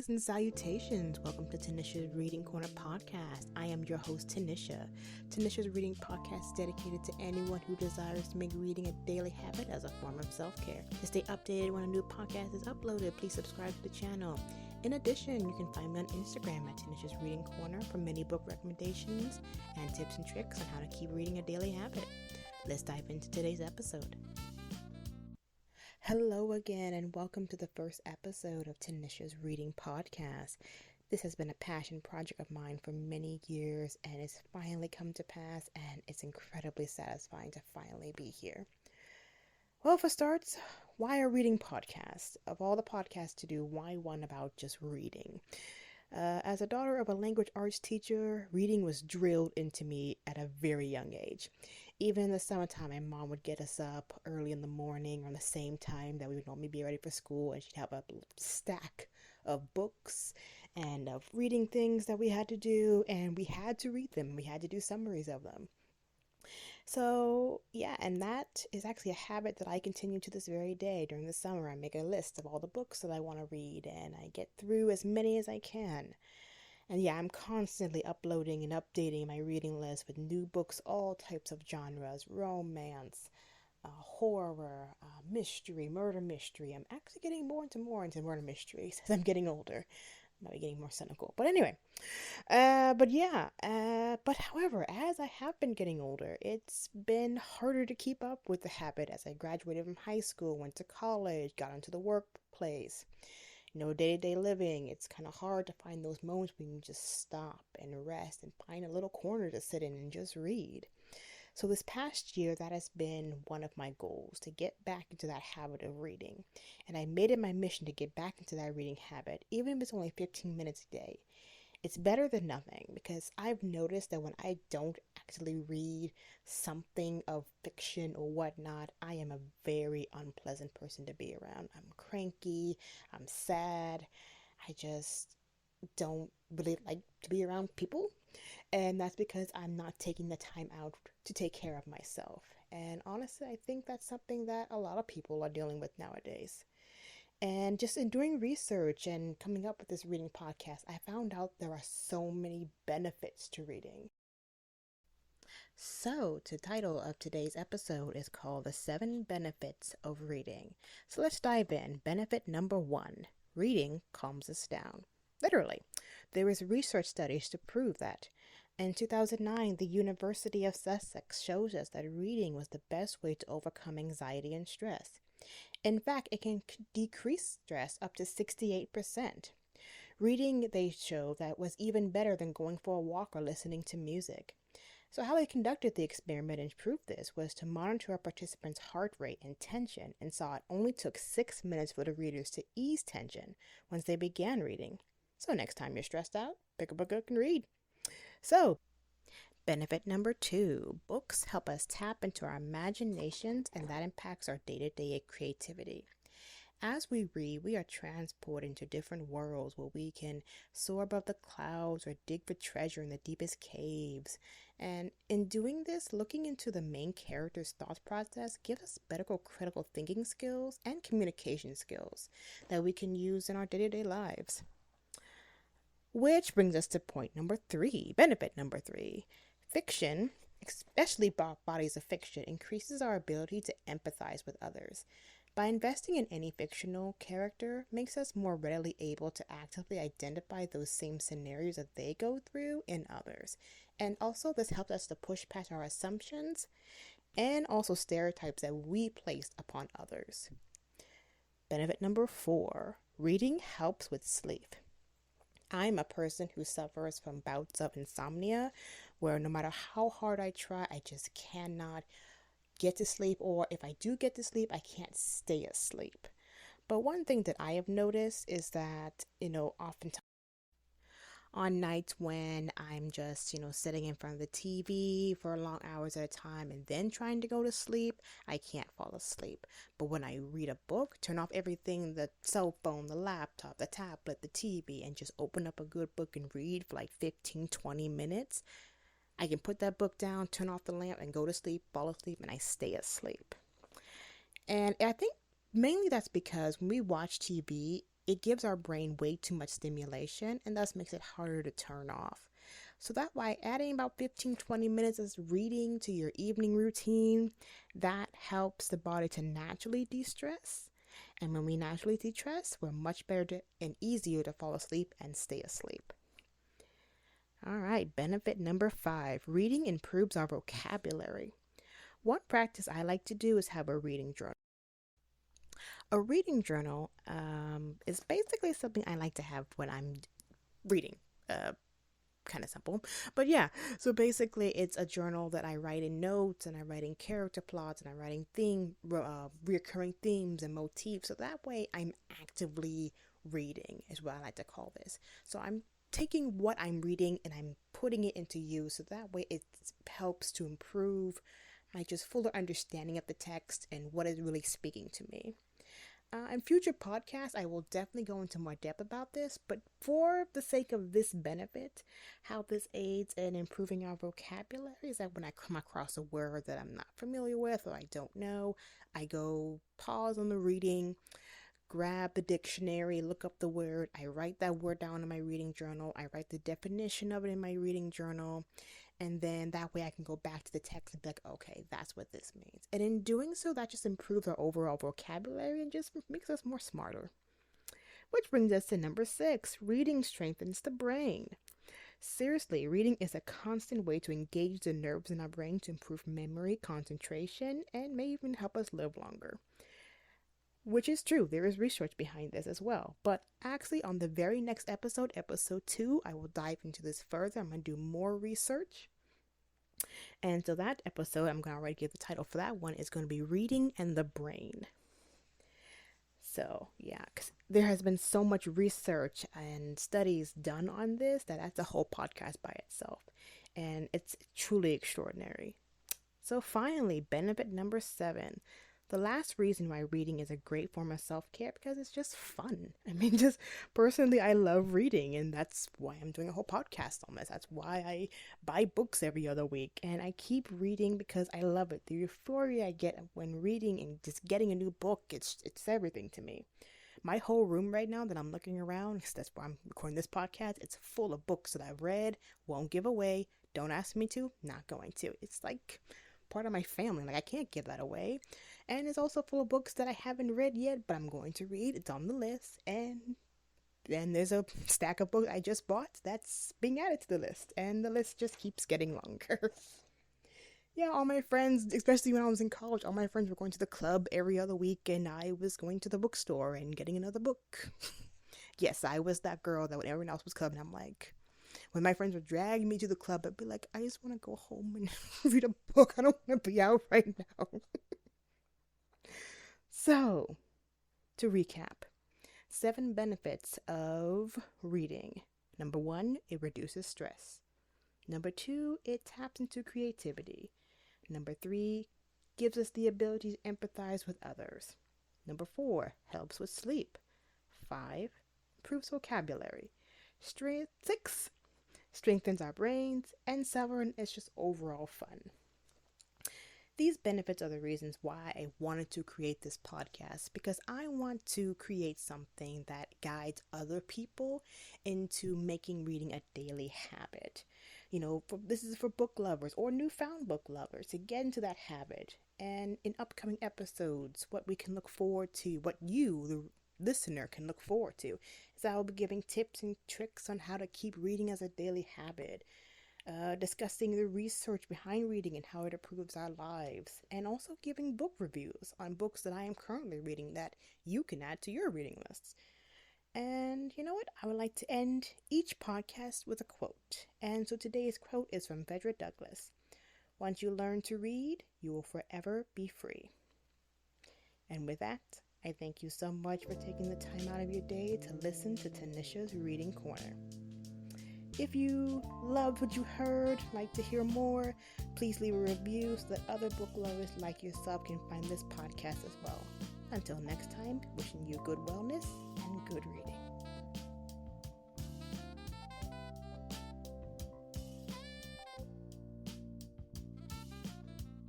Greetings and salutations. Welcome to Tanisha's Reading Corner podcast. I am your host, Tanisha. Tanisha's Reading podcast is dedicated to anyone who desires to make reading a daily habit as a form of self-care. To stay updated when a new podcast is uploaded, please subscribe to the channel. In addition, you can find me on Instagram at Tanisha's Reading Corner for many book recommendations and tips and tricks on how to keep reading a daily habit. Let's dive into today's episode. Hello again, and welcome to the first episode of Tanisha's Reading Podcast. This has been a passion project of mine for many years, and it's finally come to pass, and it's incredibly satisfying to finally be here. Well, for starts, why a reading podcast? Of all the podcasts to do, why one about just reading? As a daughter of a language arts teacher, reading was drilled into me at a very young age. Even in the summertime, my mom would get us up early in the morning around the same time that we would normally be ready for school, and she'd have a stack of books and of reading things that we had to do, and we had to read them. We had to do summaries of them. So, yeah, and that is actually a habit that I continue to this very day. During the summer, I make a list of all the books that I want to read, and I get through as many as I can. And yeah, I'm constantly uploading and updating my reading list with new books, all types of genres, romance, horror, mystery, murder mystery. I'm actually getting more into murder mysteries as I'm getting older. Maybe getting more cynical. But anyway, but however, as I have been getting older, it's been harder to keep up with the habit as I graduated from high school, went to college, got into the workplace. Day-to-day living, it's kind of hard to find those moments when you just stop and rest and find a little corner to sit in and just read. So this past year, that has been one of my goals, to get back into that habit of reading. And I made it my mission to get back into that reading habit, even if it's only 15 minutes a day. It's better than nothing, because I've noticed that when I don't actually read something of fiction or whatnot, I am a very unpleasant person to be around. I'm cranky, I'm sad, I just don't really like to be around people. And that's because I'm not taking the time out to take care of myself. And honestly, I think that's something that a lot of people are dealing with nowadays. And just in doing research and coming up with this reading podcast, I found out there are so many benefits to reading. So, the title of today's episode is called The 7 Benefits of Reading. So let's dive in. Benefit number 1, reading calms us down. Literally, there is research studies to prove that. In 2009, the University of Sussex shows us that reading was the best way to overcome anxiety and stress. In fact, it can decrease stress up to 68%. Reading, they show, that was even better than going for a walk or listening to music. So how they conducted the experiment and proved this was to monitor a participant's heart rate and tension, and saw it only took 6 minutes for the readers to ease tension once they began reading. So next time you're stressed out, pick up a book and read. So, benefit number 2, books help us tap into our imaginations, and that impacts our day-to-day creativity. As we read, we are transported into different worlds where we can soar above the clouds or dig for treasure in the deepest caves. And in doing this, looking into the main character's thought process gives us better critical thinking skills and communication skills that we can use in our day-to-day lives. Which brings us to point number 3, benefit number 3. Fiction, especially bodies of fiction, increases our ability to empathize with others. By investing in any fictional character makes us more readily able to actively identify those same scenarios that they go through in others. And also this helps us to push past our assumptions and also stereotypes that we place upon others. Benefit number 4, reading helps with sleep. I'm a person who suffers from bouts of insomnia where no matter how hard I try, I just cannot get to sleep, or if I do get to sleep, I can't stay asleep. But one thing that I have noticed is that, oftentimes on nights when I'm just, sitting in front of the TV for long hours at a time and then trying to go to sleep, I can't fall asleep. But when I read a book, turn off everything, the cell phone, the laptop, the tablet, the TV, and just open up a good book and read for like 15, 20 minutes, I can put that book down, turn off the lamp, and go to sleep, fall asleep, and I stay asleep. And I think mainly that's because when we watch TV, it gives our brain way too much stimulation and thus makes it harder to turn off. So that's why adding about 15-20 minutes of reading to your evening routine, that helps the body to naturally de-stress. And when we naturally de-stress, we're much better and easier to fall asleep and stay asleep. All right, benefit number 5, reading improves our vocabulary. One practice I like to do is have a reading journal. A reading journal is basically something I like to have when I'm reading. Kind of simple, but yeah, so basically it's a journal that I write in notes, and I write in character plots, and I write in reoccurring themes and motifs, so that way I'm actively reading is what I like to call this. So I'm taking what I'm reading and I'm putting it into use, so that way it helps to improve my just fuller understanding of the text and what is really speaking to me. In future podcasts, I will definitely go into more depth about this, but for the sake of this benefit, how this aids in improving our vocabulary is that when I come across a word that I'm not familiar with or I don't know, I go pause on the reading, grab the dictionary, look up the word, I write that word down in my reading journal, I write the definition of it in my reading journal, and then that way I can go back to the text and be like, okay, that's what this means. And in doing so, that just improves our overall vocabulary and just makes us more smarter. Which brings us to number 6, reading strengthens the brain. Seriously, reading is a constant way to engage the nerves in our brain to improve memory, concentration, and may even help us live longer. Which is true, there is research behind this as well. But actually on the very next episode, episode 2, I will dive into this further. I'm going to do more research. And so that episode, I'm going to already give the title for that one, is going to be Reading and the Brain. So yeah, because there has been so much research and studies done on this that's a whole podcast by itself. And it's truly extraordinary. So finally, benefit number 7. The last reason why reading is a great form of self-care, because it's just fun. I mean, just personally, I love reading, and that's why I'm doing a whole podcast on this. That's why I buy books every other week, and I keep reading because I love it. The euphoria I get when reading and just getting a new book, it's everything to me. My whole room right now that I'm looking around, because that's why I'm recording this podcast, it's full of books that I've read, won't give away, don't ask me to, not going to. It's like part of my family. Like, I can't give that away. And it's also full of books that I haven't read yet, but I'm going to read. It's on the list. And then there's a stack of books I just bought that's being added to the list. And the list just keeps getting longer. Yeah, all my friends, especially when I was in college, all my friends were going to the club every other week, and I was going to the bookstore and getting another book. Yes, I was that girl that when everyone else was clubbing, I'm like, when my friends would drag me to the club, I'd be like, I just want to go home and read a book. I don't want to be out right now. So, to recap, 7 benefits of reading. Number 1, it reduces stress. Number 2, it taps into creativity. Number 3, gives us the ability to empathize with others. Number 4, helps with sleep. 5, improves vocabulary. 6, strengthens our brains. And 7, is just overall fun. These benefits are the reasons why I wanted to create this podcast, because I want to create something that guides other people into making reading a daily habit. You know, this is for book lovers or newfound book lovers to get into that habit. And in upcoming episodes, what we can look forward to, what you, the listener, can look forward to, is I will be giving tips and tricks on how to keep reading as a daily habit. Discussing the research behind reading and how it improves our lives, and also giving book reviews on books that I am currently reading that you can add to your reading lists. And you know what? I would like to end each podcast with a quote. And so today's quote is from Frederick Douglass. Once you learn to read, you will forever be free. And with that, I thank you so much for taking the time out of your day to listen to Tanisha's Reading Corner. If you loved what you heard, like to hear more, please leave a review so that other book lovers like yourself can find this podcast as well. Until next time, wishing you good wellness and good reading.